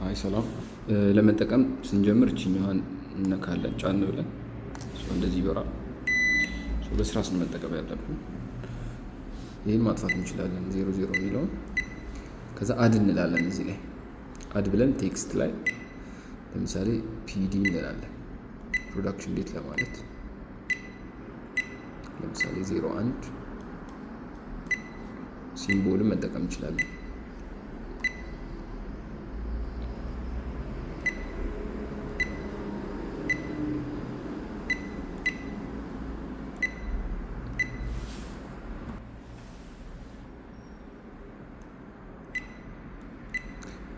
አይ ሰላም ለመጠቀም ስንጀምር እችኛዋን እነካለን ጫን ብለን እንደዚህ ይበራል። በስራ ስንመጠቀም ያለብን ይሄን ማጥፋት እንችላለን። 00 የሚለውን ከዛ አድ እንላለን። እዚህ ላይ አድ ብለን ቴክስት ላይ ለምሳሌ ፒዲ እንላለን። ፕሮዳክሽን ዴት ለማለት ለምሳሌ 01 ሲምቦልን መጠቀም እንችላለን።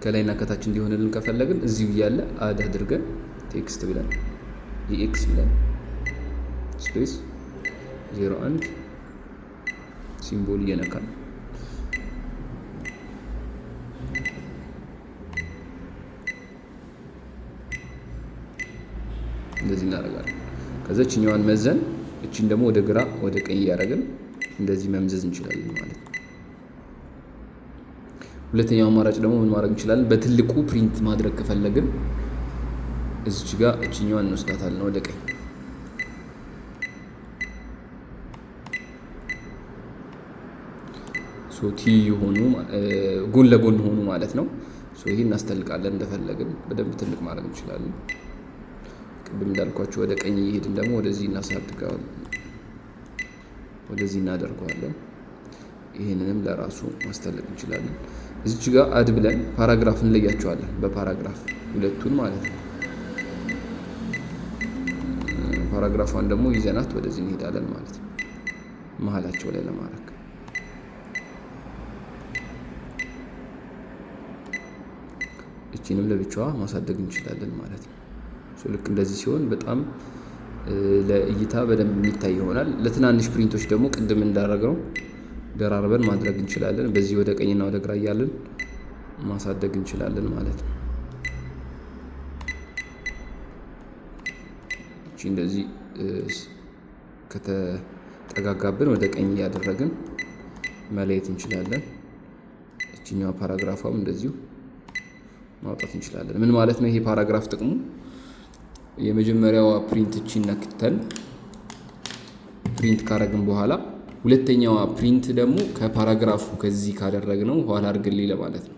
ከላይና ከታች እንዲሆንልን ከፈለግን እዚሁ እያለ አድ አድርገን ቴክስት ብለን ኤክስ ብለን ስፔስ 01 ሲምቦል እየነካን እንደዚህ እናደርጋለን። ከዛ እችኛዋን መዘን እቺን ደግሞ ወደ ግራ ወደ ቀኝ እያደረግን እንደዚህ መምዘዝ እንችላለን ማለት ነው። ሁለተኛው አማራጭ ደግሞ ምን ማድረግ እንችላለን? በትልቁ ፕሪንት ማድረግ ከፈለግን እዚች ጋር እችኛዋን እንወስዳታለን ወደ ቀኝ። ቲ ሆኑ ጎን ለጎን ሆኑ ማለት ነው። ይሄ እናስተልቃለን እንደፈለግን በደንብ ትልቅ ማድረግ እንችላለን። ቅድም እንዳልኳችሁ ወደ ቀኝ እየሄድን ደግሞ ወደዚህ እናሳድገዋለን፣ ወደዚህ እናደርገዋለን። ይሄንንም ለራሱ ማስተለቅ እንችላለን። እዚች ጋር አድ ብለን ፓራግራፍ እንለያቸዋለን። በፓራግራፍ ሁለቱን ማለት ነው። ፓራግራፏን ደግሞ ይዘናት ወደዚህ እንሄዳለን ማለት ነው፣ መሀላቸው ላይ ለማድረግ። እቺንም ለብቻዋ ማሳደግ እንችላለን ማለት ነው። ልክ እንደዚህ ሲሆን በጣም ለእይታ በደንብ የሚታይ ይሆናል። ለትናንሽ ፕሪንቶች ደግሞ ቅድም እንዳደረግነው ደራርበን ማድረግ እንችላለን። በዚህ ወደ ቀኝና ወደ ግራ እያለን ማሳደግ እንችላለን ማለት ነው። እቺ እንደዚህ ከተጠጋጋብን ወደ ቀኝ እያደረግን መለየት እንችላለን። እቺኛዋ ፓራግራፏም እንደዚሁ ማውጣት እንችላለን። ምን ማለት ነው ይሄ ፓራግራፍ? ጥቅሙ የመጀመሪያዋ ፕሪንት እቺን ነክተን ፕሪንት ካረግን በኋላ ሁለተኛዋ ፕሪንት ደግሞ ከፓራግራፉ ከዚህ ካደረግነው ኋላ አድርግልኝ ለማለት ነው።